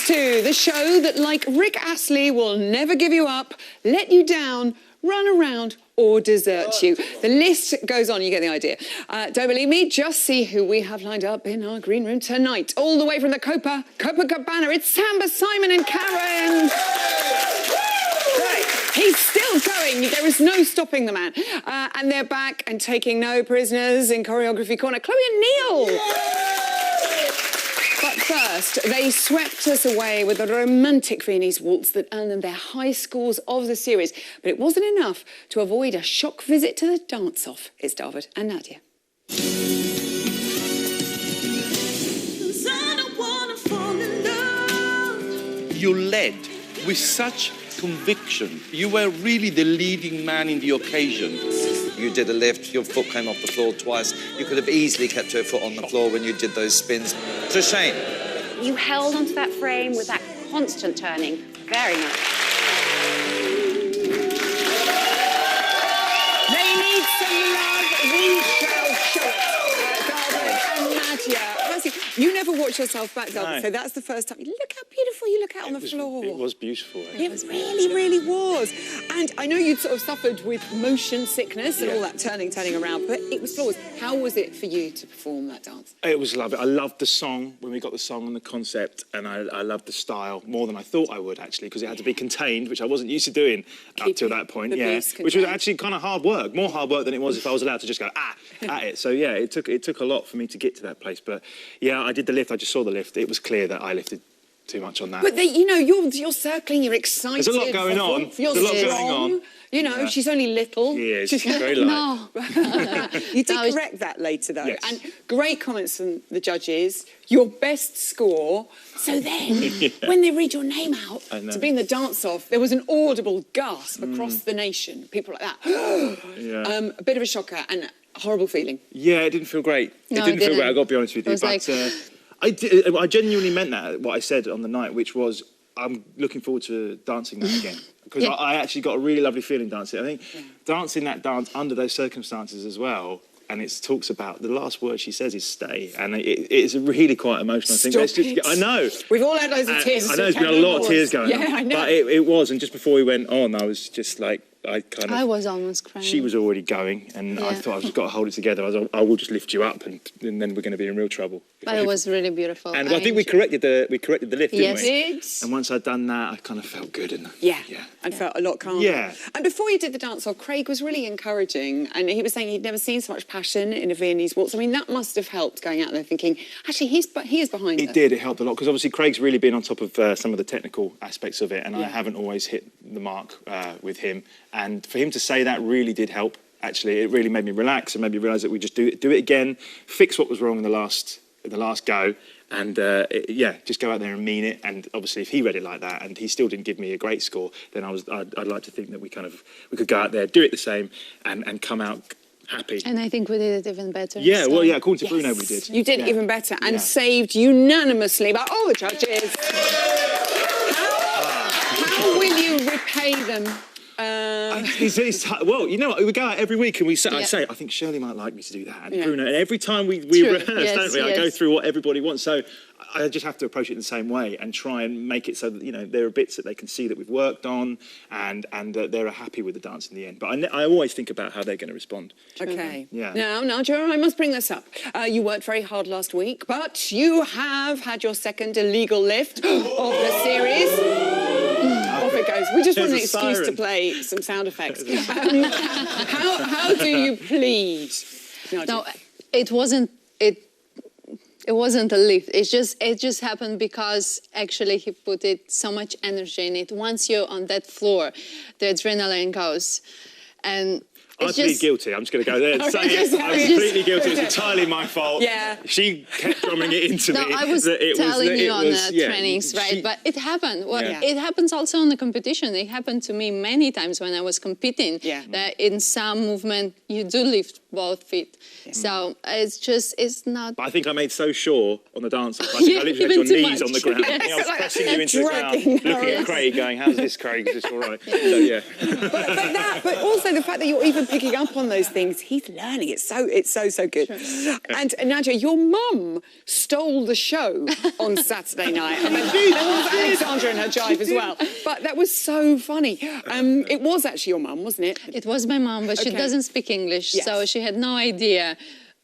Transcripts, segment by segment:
Series 2, the show that, like Rick Astley, will never give you up, let you down, run around or desert you. The list goes on, you get the idea. Don't believe me? Just see who we have lined up in our green room tonight. All the way from the Copacabana, it's Samba, Simon and Karen. He's still going. There is no stopping the man. And they're back and taking no prisoners in Choreography Corner. Chloe and Neil. But first, they swept us away with a romantic Viennese waltz that earned them their high scores of the series. But it wasn't enough to avoid a shock visit to the dance-off. It's Davood and Nadiya. You led with such conviction. You were really the leading man in the occasion. You did a lift, your foot came off the floor twice. You could have easily kept your foot on the floor when you did those spins. It's a shame. You held onto that frame with that constant turning. Very nice. They need some love. We shall show it. Davood and Nadiya. You never watch yourself back, Davood, so that's the first time. Look how beautiful you look out on the floor. It was beautiful. It really, really was. And I know you'd sort of suffered with motion sickness and all that turning around, but it was flawless. How was it for you to perform that dance? It was lovely. I loved the song, when we got the song and the concept, and I loved the style more than I thought I would, actually, because it had to be contained, which I wasn't used to doing up to that point. Which was actually kind of hard work, more hard work than it was if I was allowed to just go, at it. So, yeah, it took a lot for me to get to that place. But, yeah, I did the lift. I just saw the lift. It was clear that I lifted too much on that. But you know, you're circling, you're excited. There's a lot going on. You're There's a lot strong. going on. You know, she's only little. Yeah, she's very light. No. You did correct that later, though. Yes. And great comments from the judges. Your best score. So then, when they read your name out to be in the dance-off, there was an audible gasp across the nation. People like that. A bit of a shocker and a horrible feeling. Yeah, it didn't feel great. No, it didn't feel great, I've got to be honest with you. But I genuinely meant that, what I said on the night, which was, I'm looking forward to dancing that again. Because I actually got a really lovely feeling dancing. I think dancing that dance under those circumstances as well, and it talks about, the last word she says is stay, and it's a really quite emotional thing. I know. We've all had loads of tears. I know there's been a lot of tears going on. Yeah, I know. But it was, and just before we went on, I was just like, I was almost crying. She was already going, and I thought I've just got to hold it together. I will just lift you up, and then we're going to be in real trouble. But it was really beautiful. And I think we corrected the lift, didn't we? Yes. And once I'd done that, I kind of felt good. And felt a lot calmer. Yeah. And before you did the dance-off, Craig was really encouraging, and he was saying he'd never seen so much passion in a Viennese waltz. I mean, that must have helped going out there thinking, actually, he is behind us. It did. It helped a lot, because obviously Craig's really been on top of some of the technical aspects of it, and I haven't always hit the mark with him. And for him to say that really did help. Actually, it really made me relax and made me realise that we just do it again, fix what was wrong in the last go, and just go out there and mean it. And obviously, if he read it like that and he still didn't give me a great score, then I'd like to think that we could go out there, do it the same, and come out happy. And I think we did it even better. Yeah, well, yeah, according to Bruno, we did. You did it even better, and saved unanimously by all the judges. How will you repay them? Well, you know what? We go out every week and I say, I think Shirley might like me to do that. And Bruno, and every time we rehearse, don't we? I go through what everybody wants. So I just have to approach it in the same way and try and make it so that, you know, there are bits that they can see that we've worked on, and they're happy with the dance in the end. But I always think about how they're going to respond. Okay. Yeah. Now, Joe, I must bring this up. You worked very hard last week, but you have had your second illegal lift of the series. Off it goes. We just want an excuse to play some sound effects. How do you plead? No, it wasn't a lift. It just happened because actually he put so much energy in it. Once you're on that floor, the adrenaline goes, and I plead guilty. I'm just going to go there and say it. I'm completely guilty. It's entirely my fault. Yeah. She kept drumming it into me. No, I was telling you on the trainings, right? But it happened. Well, it happens also in the competition. It happened to me many times when I was competing. Yeah. That in some movement you do lift both feet. So it's not. But I think I made so sure on the dance off. I think I literally had your even too knees on the much. ground. I think I was pressing you into the ground, Dragging. looking at Craig, going, "How's this, Craig? Is this all right?" So yeah. But also the fact that you're even picking up on those things, he's learning. It's so good. And Nadiya, your mum stole the show on Saturday night. I mean, there was Alexandra and her jive as well. But that was so funny. It was actually your mum, wasn't it? It was my mom, but she Okay. doesn't speak English, Yes. so she had no idea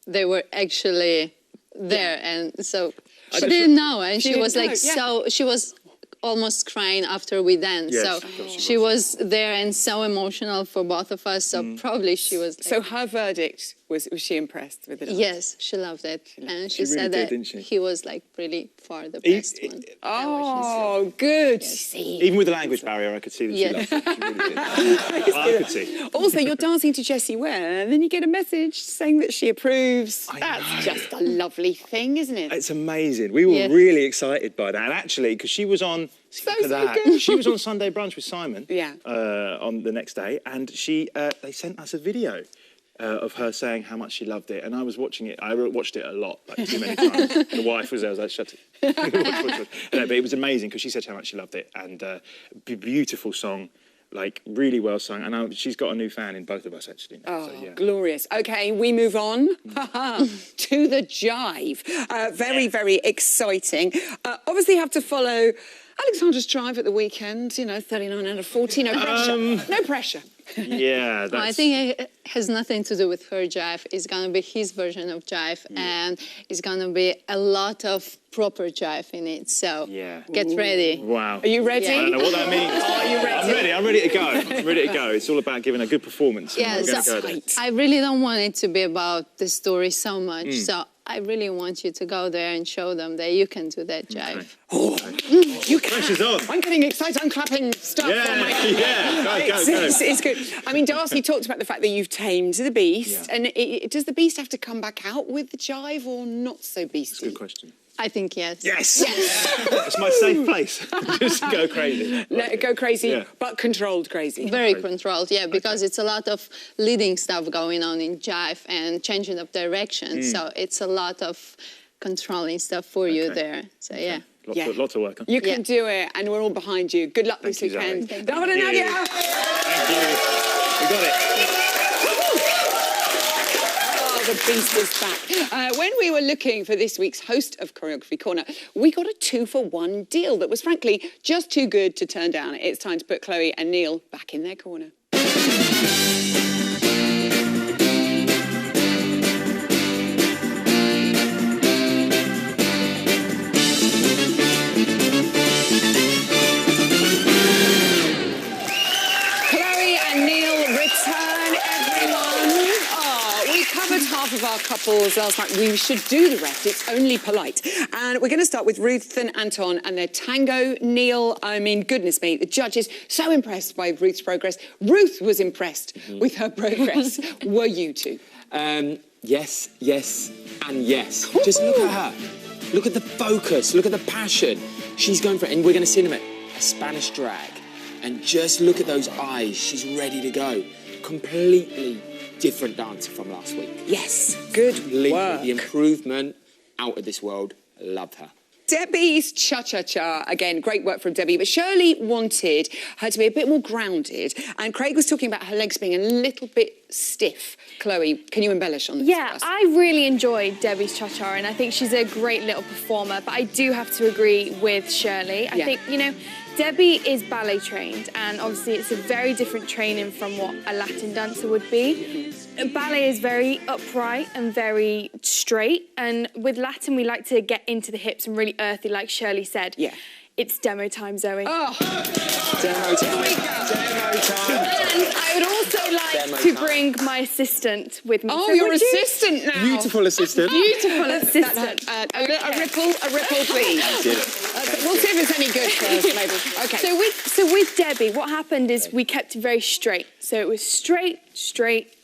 they were actually there, and so she didn't know, and she didn't was like, know, she was almost crying after we danced. Yes, so of course she she was there and so emotional for both of us. So probably she was. Like, So her verdict was she impressed with it? yes, she loved it, and she She really said did, that didn't she? he was like really far the best one. Oh, good. See. Even with the language barrier, I could see that she Yeah. loved it. She really did. I could see. Also, you're dancing to Jessie Ware, and then you get a message saying that she approves. That's just a lovely thing, isn't it? It's amazing. We were Yes. really excited by that. And actually, because she was on... So look at that. good. She was on Sunday Brunch with Simon Yeah. on the next day. And they sent us a video of her saying how much she loved it. And I was watching it. I watched it a lot, like too many times. The wife was there. I was like, shut it. Watch. No, but it was amazing because she said how much she loved it. And beautiful song. Like, really well sung. And she's got a new fan in both of us, actually. Oh, So, yeah. glorious. OK, we move on to the jive. Very exciting. Obviously, you have to follow Alexandra's drive at the weekend. You know, 39 out of 40, no pressure. No pressure. Yeah, that's... I think it has nothing to do with her jive. It's gonna be his version of jive, and it's gonna be a lot of proper jive in it. So Yeah. get ready. Wow. Are you ready? Yeah. I don't know what that means. Are you ready? I'm ready to go. I'm ready to go. It's all about giving a good performance. Yeah, We're gonna so go there. I really don't want it to be about the story so much. So I really want you to go there and show them that you can do that jive. You can. Pressure's on. I'm getting excited. I'm clapping stuff Yeah, on my... yeah. Go. It's good. I mean, Darcy talked about the fact that you've tamed the beast. Yeah. And does the beast have to come back out with the jive or not so beasty? Good question. I think yes. Yes. It's my safe place. Just go crazy. Let it go crazy, Yeah. but controlled crazy. Very controlled, yeah, because it's a lot of leading stuff going on in jive and changing of direction. So it's a lot of controlling stuff for you Okay. there. So yeah. Lots of work. You can do it, and we're all behind you. Good luck this Thank you, Zoe. weekend. Thank Davood and you. Nadiya. Thank you. We got it. Oh, the beast is back. When we were looking for this week's host of Choreography Corner, we got a 2-for-1 deal that was frankly just too good to turn down. It's time to put Chloe and Neil back in their corner. Half of our couples last night. We should do the rest. It's only polite. And we're going to start with Ruth and Anton and their tango. Neil, I mean, goodness me, the judges so impressed by Ruth's progress. Ruth was impressed with her progress. Were you two? Yes, and yes. Just look at her. Look at the focus. Look at the passion. She's going for it. And we're going to see in a minute a Spanish drag. And just look at those eyes. She's ready to go. Completely different dancer from last week. Yes, good work. The improvement, out of this world. Love her. Debbie's cha-cha-cha, again, great work from Debbie, but Shirley wanted her to be a bit more grounded, and Craig was talking about her legs being a little bit stiff. Chloe, can you embellish on this Yeah, for us? I really enjoyed Debbie's cha-cha, and I think she's a great little performer, but I do have to agree with Shirley. I think, you know, Debbie is ballet trained, and obviously it's a very different training from what a Latin dancer would be. Ballet is very upright and very straight, and with Latin we like to get into the hips and really earthy, like Shirley said. Yeah. It's demo time, Zoe. Oh, Demo time. Demo time. And I would also like to bring my assistant with me. oh, So your would you- assistant now. Beautiful assistant. Beautiful assistant. A ripple, please. We'll see if it's any good first, maybe. Okay. So with Debbie, what happened is we kept it very straight. So it was straight,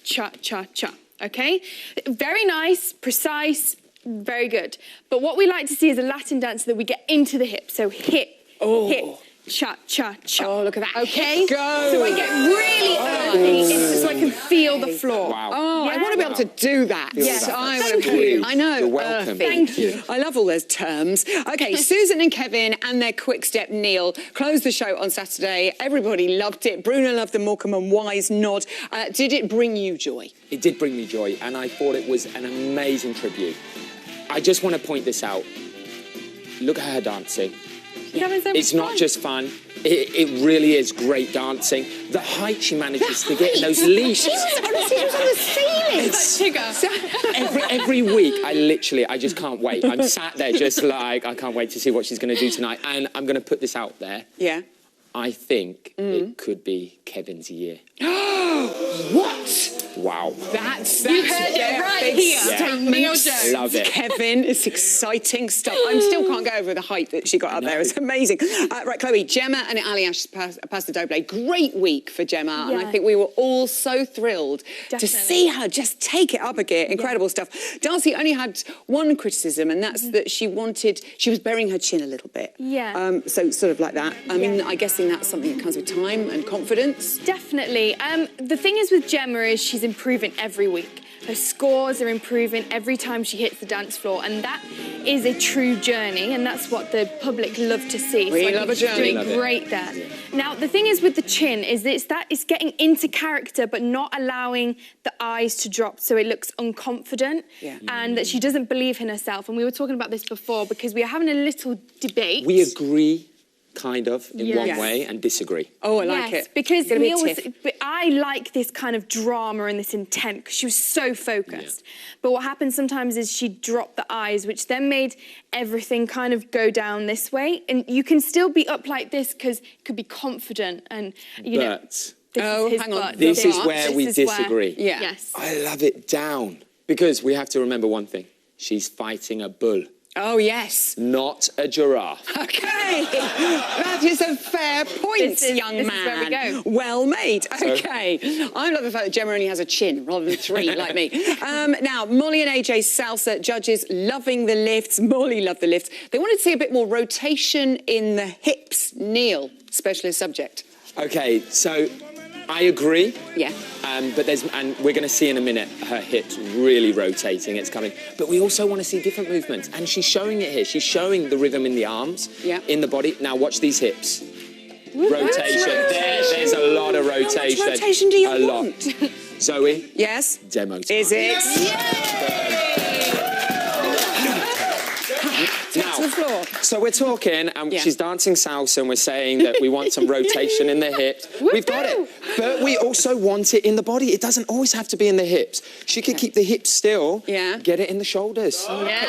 cha, cha, cha. Okay? Very nice, precise, very good. But what we like to see is a Latin dancer that we get into the hip. So hip, hip, cha-cha-cha. Oh, look at that. Okay? Go. So I get really early so I can feel the floor. Wow. Oh, I Yeah. want to be able to do that. Yes. I Thank wanna- you. I know. You're welcome. earthy. Thank you. I love all those terms. Okay, Susan and Kevin and their quick step Neil closed the show on Saturday. Everybody loved it. Bruno loved the Morecambe and Wise nod. Did it bring you joy? It did bring me joy, and I thought it was an amazing tribute. I just want to point this out. Look at her dancing. She's having so much It's not fun. just fun. It really is great dancing. The height she manages to get in those leaps. She was on the ceiling. Every week, I just can't wait. I'm sat there just like, I can't wait to see what she's going to do tonight. And I'm going to put this out there. Yeah. I think it could be Kevin's year. What? Wow. That's You heard it right here from Neil Jones. Love it. Kevin, it's exciting stuff. I still can't get over the height that she got up there. It's amazing. Right, Chloe, Gemma and Aliash passed the doble. Great week for Gemma, and I Yeah. think we were all so thrilled to Definitely. see her just take it up a gear. Incredible stuff. Darcy only had one criticism, and that's that she was burying her chin a little bit. Yeah. So sort of like that. I mean, I'm guessing that's something that comes with time and confidence. Definitely. The thing is with Gemma is she's improving every week. Her scores are improving every time she hits the dance floor, and that is a true journey, and that's what the public love to see. We I love think a she's journey. doing Love it. great there. Now, the thing is with the chin is that it's getting into character, but not allowing the eyes to drop, so it looks unconfident, Yeah. and that she doesn't believe in herself. And we were talking about this before because we were having a little debate. We agree, kind of, in Yes. one way, and disagree. Oh, I like Yes, it. because It's gonna be a Neil was, tiff. but I like this kind of drama and this intent because she was so focused. But what happened sometimes is she dropped the eyes, which then made everything kind of go down this way. And you can still be up like this because you could be confident and, you know. But This Oh, is his hang on. but. this is But where we This is disagree. Yeah. Yes. I love it down. Because we have to remember one thing. She's fighting a bull, Oh, yes. not a giraffe. Okay, that is a fair point, This is young where man. we go. Well made. Okay, I love the fact that Gemma only has a chin rather than three, like me. Now, Molly and AJ's salsa judges loving the lifts. Molly loved the lifts. They wanted to see a bit more rotation in the hips. Neil, specialist subject. Okay, so I agree. Yeah. But and we're going to see in a minute her hips really rotating. It's coming. But we also want to see different movements, and she's showing it here. She's showing the rhythm in the arms, Yeah. in the body. Now watch these hips. Rotation. There's a lot of rotation. How much rotation do you a want? lot. Zoe, Yes. demo time. Is it? Now, To the floor. so we're talking, and Yeah. she's dancing salsa, and we're saying that we want some rotation in the hips. We've got it. But we also want it in the body. It doesn't always have to be in the hips. She could keep the hips still. Yeah. Get it in the shoulders. Yeah.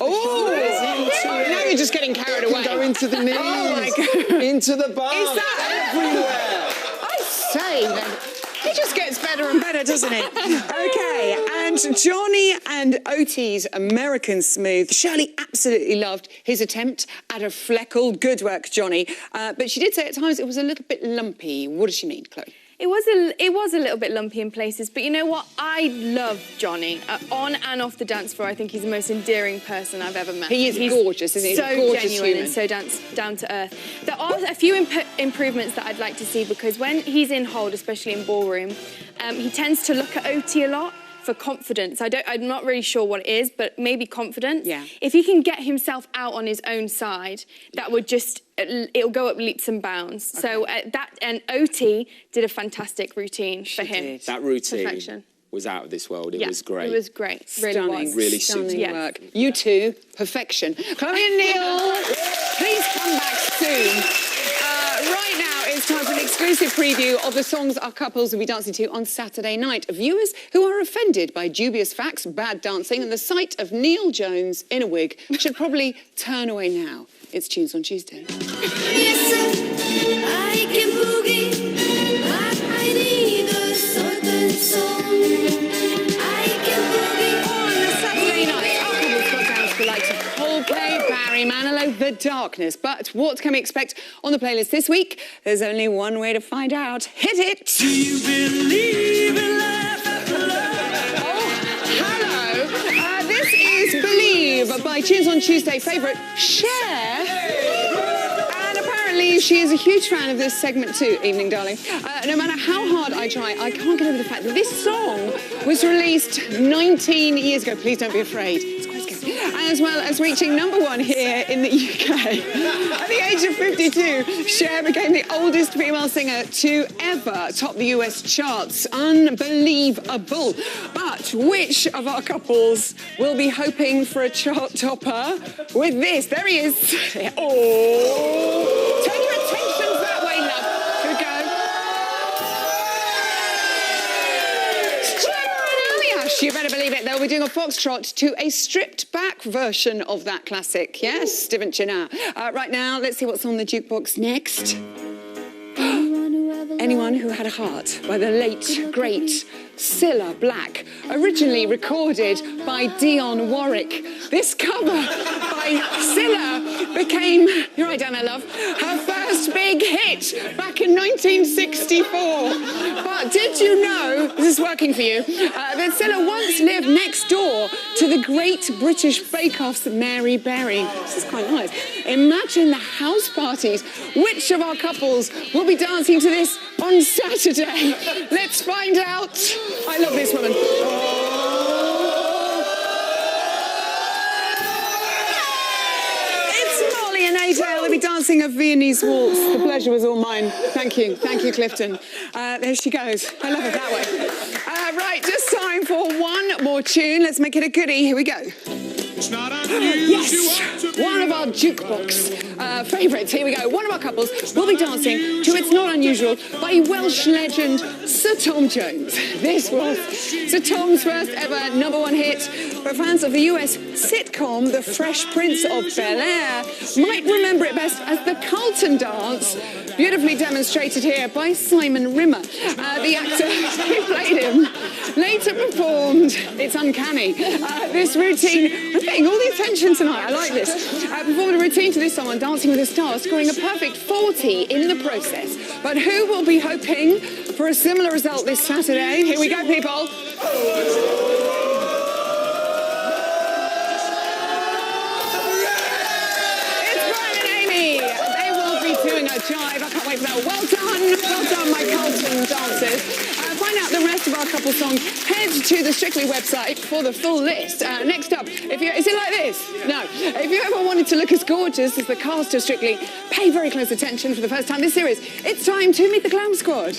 Oh, now you're just getting carried away. Go into the knees. Oh, my God. Into the bum. Is that everywhere? I say then. It just gets better and better, doesn't it? Okay, and Johnny and Otie's American Smooth. Shirley absolutely loved his attempt at a fleckled. Good work, Johnny. But she did say at times it was a little bit lumpy. What does she mean, Chloe? It was a little bit lumpy in places, but you know what? I love Johnny. On and off the dance floor, I think he's the most endearing person I've ever met. He is gorgeous, isn't he? He's So a gorgeous genuine human. and so down to earth. There are a few improvements that I'd like to see because when he's in hold, especially in ballroom, he tends to look at Otie a lot for confidence. I'm not really sure what it is, but maybe confidence. Yeah. If he can get himself out on his own side, that would just, it'll go up leaps and bounds. Okay. So and Otie did a fantastic routine for him. did. That routine Perfection. was out of this world. It was great. It was great. Really Stunning, was. Really stunning suited. Yeah. work. You two, perfection. Chloe and Neil, please come back soon. Right now, it's time for an exclusive preview of the songs our couples will be dancing to on Saturday night. Viewers who are offended by dubious facts, bad dancing, and the sight of Neil Jones in a wig should probably turn away now. It's Tunes on Tuesday. Yes, sir, I can boogie, but I need a certain song. I can boogie. On Saturday night, our couples got down to the likes of Coldplay, Barry Manilow, The Darkness. But what can we expect on the playlist this week? There's only one way to find out. Hit it! Do you believe in life after love? Oh, hello. This is Believe by Tunes on Tuesday favourite, Cher. believe she is a huge fan of this segment too. Evening, darling. No matter how hard I try, I can't get over the fact that this song was released 19 years ago. Please don't be afraid. It's quite scary. As well as reaching #1 here in the UK. At the age of 52, Cher became the oldest female singer to ever top the US charts. Unbelievable. But which of our couples will be hoping for a chart topper with this? There he is. Oh! Turn your attentions that way, love. Here we go. You better believe it, they'll be doing a foxtrot to a stripped-back version of that classic. Yes, didn't you now? Right now, let's see what's on the jukebox next. Anyone Who Had a Heart by the late, great Cilla Black, originally recorded by Dionne Warwick. This cover by Cilla became, you're right down there, love, her first big hit back in 1964. But did you know, this is working for you, that Cilla once lived next door to the Great British Bake Off's Mary Berry? This is quite nice. Imagine the house parties. Which of our couples will be dancing to this on Saturday? Let's find out. I love this woman. It's Molly and Adele. They'll be dancing a Viennese waltz. The pleasure was all mine. Thank you, Clifton. There she goes. I love it that way. Right, just time for one more tune. Let's make it a goodie. Here we go. Yes, one of our jukebox favourites. Here we go. One of our couples will be dancing to It's Not Unusual by Welsh legend Sir Tom Jones. This was Sir Tom's first ever #1 hit. For fans of the US sitcom The Fresh Prince of Bel-Air might remember it best as the Carlton dance, beautifully demonstrated here by Simon Rimmer. The actor who played him later performed It's Uncanny. This routine, I'm getting all the attention tonight, I like this. Performed a routine to this song on Dancing with the Stars, scoring a perfect 40 in the process. But who will be hoping for a similar result this Saturday? Here we go, people. Jive. I can't wait for that. Well done, my Carlton dancers. Find out the rest of our couple songs. Head to the Strictly website for the full list. Next up, is it like this? No. If you ever wanted to look as gorgeous as the cast of Strictly, pay very close attention for the first time this series. It's time to meet the Glam Squad.